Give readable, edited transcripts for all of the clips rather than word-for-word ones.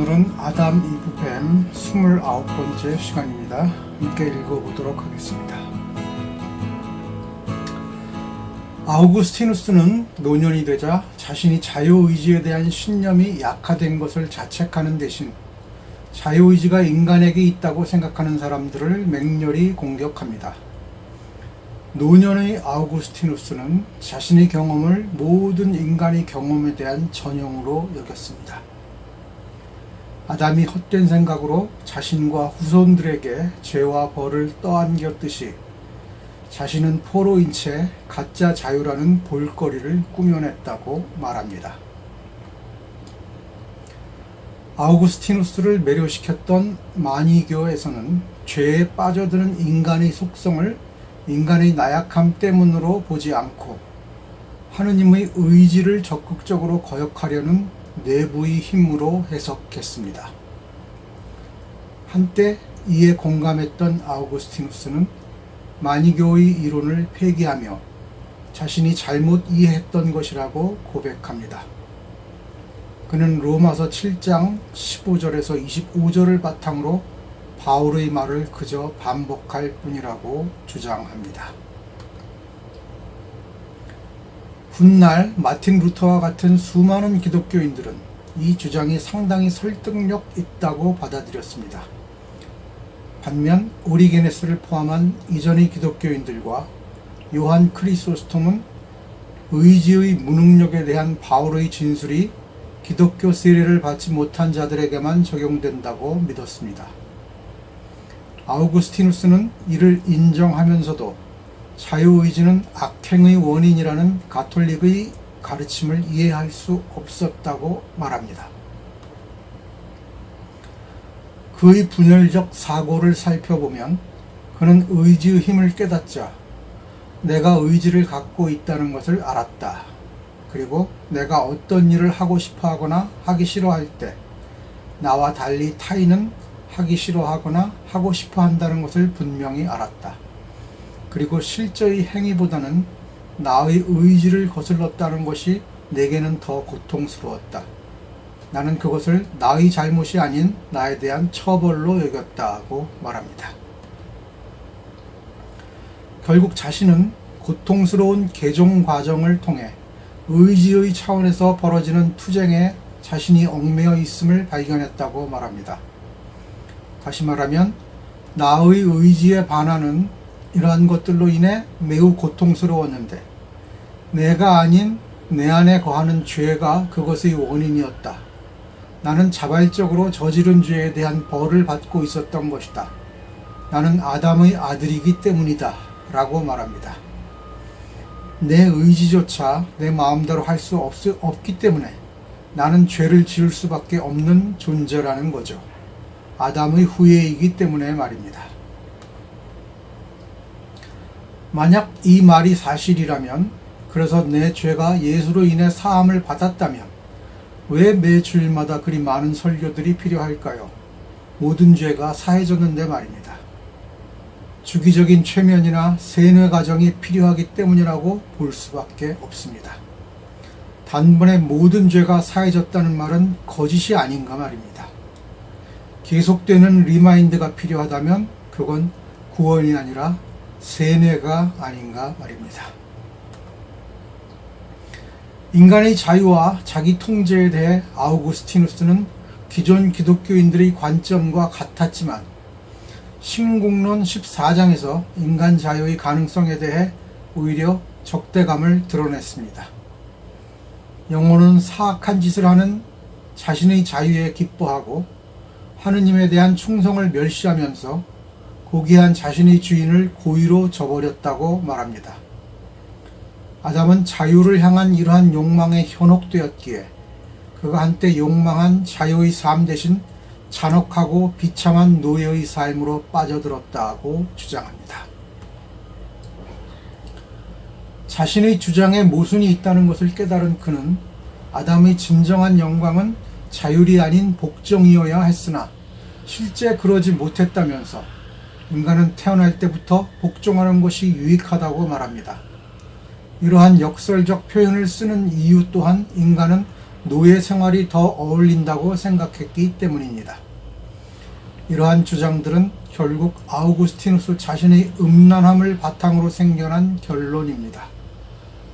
오늘은 아담 이브 뱀 29번째 시간입니다. 함께 읽어보도록 하겠습니다. 아우구스티누스는 노년이 되자 자신이 자유의지에 대한 신념이 약화된 것을 자책하는 대신 자유의지가 인간에게 있다고 생각하는 사람들을 맹렬히 공격합니다. 노년의 아우구스티누스는 자신의 경험을 모든 인간의 경험에 대한 전형으로 여겼습니다. 아담이 헛된 생각으로 자신과 후손들에게 죄와 벌을 떠안겼듯이 자신은 포로인 채 가짜 자유라는 볼거리를 꾸며냈다고 말합니다. 아우구스티누스를 매료시켰던 마니교에서는 죄에 빠져드는 인간의 속성을 인간의 나약함 때문으로 보지 않고 하느님의 의지를 적극적으로 거역하려는 내부의 힘으로 해석했습니다. 한때 이에 공감했던 아우구스티누스는 마니교의 이론을 폐기하며 자신이 잘못 이해했던 것이라고 고백합니다. 그는 로마서 7장 15절에서 25절을 바탕으로 바울의 말을 그저 반복할 뿐이라고 주장합니다. 훗날 마틴 루터와 같은 수많은 기독교인들은 이 주장이 상당히 설득력 있다고 받아들였습니다. 반면 오리게네스를 포함한 이전의 기독교인들과 요한 크리소스톰은 의지의 무능력에 대한 바울의 진술이 기독교 세례를 받지 못한 자들에게만 적용된다고 믿었습니다. 아우구스티누스는 이를 인정하면서도 자유의지는 악행의 원인이라는 가톨릭의 가르침을 이해할 수 없었다고 말합니다. 그의 분열적 사고를 살펴보면 그는 의지의 힘을 깨닫자 내가 의지를 갖고 있다는 것을 알았다. 그리고 내가 어떤 일을 하고 싶어 하거나 하기 싫어할 때 나와 달리 타인은 하기 싫어하거나 하고 싶어 한다는 것을 분명히 알았다. 그리고 실제의 행위보다는 나의 의지를 거슬렀다는 것이 내게는 더 고통스러웠다. 나는 그것을 나의 잘못이 아닌 나에 대한 처벌로 여겼다고 말합니다. 결국 자신은 고통스러운 개종 과정을 통해 의지의 차원에서 벌어지는 투쟁에 자신이 얽매여 있음을 발견했다고 말합니다. 다시 말하면 나의 의지에 반하는 이러한 것들로 인해 매우 고통스러웠는데 내가 아닌 내 안에 거하는 죄가 그것의 원인이었다. 나는 자발적으로 저지른 죄에 대한 벌을 받고 있었던 것이다. 나는 아담의 아들이기 때문이다. 라고 말합니다. 내 의지조차 내 마음대로 할 수 없기 때문에 나는 죄를 지을 수밖에 없는 존재라는 거죠. 아담의 후예이기 때문에 말입니다. 만약 이 말이 사실이라면, 그래서 내 죄가 예수로 인해 사함을 받았다면 왜 매 주일마다 그리 많은 설교들이 필요할까요? 모든 죄가 사해졌는데 말입니다. 주기적인 최면이나 세뇌 과정이 필요하기 때문이라고 볼 수밖에 없습니다. 단번에 모든 죄가 사해졌다는 말은 거짓이 아닌가 말입니다. 계속되는 리마인드가 필요하다면 그건 구원이 아니라 세뇌가 아닌가 말입니다. 인간의 자유와 자기 통제에 대해 아우구스티누스는 기존 기독교인들의 관점과 같았지만 신공론 14장에서 인간 자유의 가능성에 대해 오히려 적대감을 드러냈습니다. 영혼은 사악한 짓을 하는 자신의 자유에 기뻐하고 하느님에 대한 충성을 멸시하면서 고귀한 자신의 주인을 고의로 저버렸다고 말합니다. 아담은 자유를 향한 이러한 욕망에 현혹되었기에 그가 한때 욕망한 자유의 삶 대신 잔혹하고 비참한 노예의 삶으로 빠져들었다고 주장합니다. 자신의 주장에 모순이 있다는 것을 깨달은 그는 아담의 진정한 영광은 자율이 아닌 복종이어야 했으나 실제 그러지 못했다면서 인간은 태어날 때부터 복종하는 것이 유익하다고 말합니다. 이러한 역설적 표현을 쓰는 이유 또한 인간은 노예 생활이 더 어울린다고 생각했기 때문입니다. 이러한 주장들은 결국 아우구스티누스 자신의 음란함을 바탕으로 생겨난 결론입니다.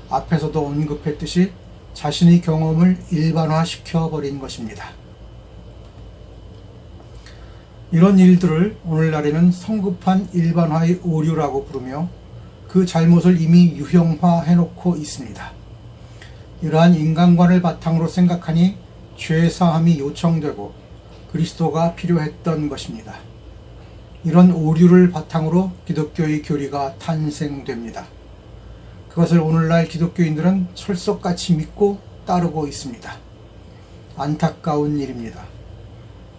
앞에서도 언급했듯이 자신의 경험을 일반화시켜 버린 것입니다. 이런 일들을 오늘날에는 성급한 일반화의 오류라고 부르며 그 잘못을 이미 유형화해놓고 있습니다. 이러한 인간관을 바탕으로 생각하니 죄사함이 요청되고 그리스도가 필요했던 것입니다. 이런 오류를 바탕으로 기독교의 교리가 탄생됩니다. 그것을 오늘날 기독교인들은 철석같이 믿고 따르고 있습니다. 안타까운 일입니다.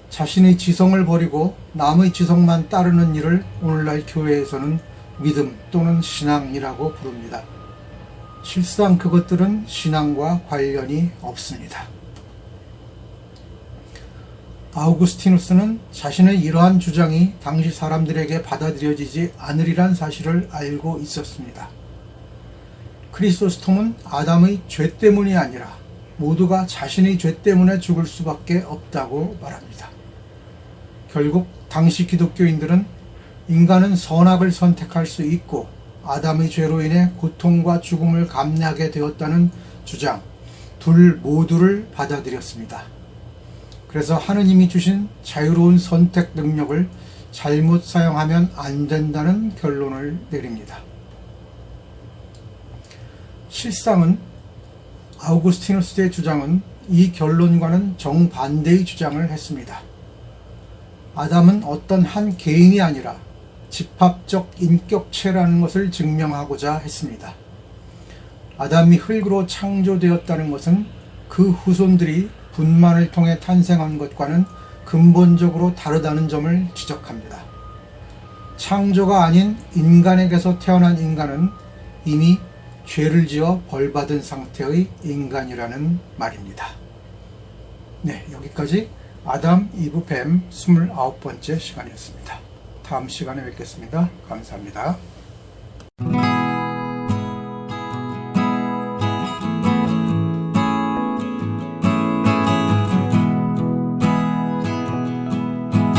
자신의 지성을 버리고 남의 지성만 따르는 일을 오늘날 교회에서는 믿음 또는 신앙이라고 부릅니다. 실상 그것들은 신앙과 관련이 없습니다. 아우구스티누스는 자신의 이러한 주장이 당시 사람들에게 받아들여지지 않으리란 사실을 알고 있었습니다. 크리소스톰은 아담의 죄 때문이 아니라 모두가 자신의 죄 때문에 죽을 수밖에 없다고 말합니다. 결국 당시 기독교인들은 인간은 선악을 선택할 수 있고 아담의 죄로 인해 고통과 죽음을 감내하게 되었다는 주장 둘 모두를 받아들였습니다. 그래서 하느님이 주신 자유로운 선택 능력을 잘못 사용하면 안 된다는 결론을 내립니다. 실상은 아우구스티누스의 주장은 이 결론과는 정반대의 주장을 했습니다. 아담은 어떤 한 개인이 아니라 집합적 인격체라는 것을 증명하고자 했습니다. 아담이 흙으로 창조되었다는 것은 그 후손들이 분만을 통해 탄생한 것과는 근본적으로 다르다는 점을 지적합니다. 창조가 아닌 인간에게서 태어난 인간은 이미 죄를 지어 벌받은 상태의 인간이라는 말입니다. 네, 여기까지 아담, 이브, 뱀 29번째 시간이었습니다. 다음 시간에 뵙겠습니다. 감사합니다.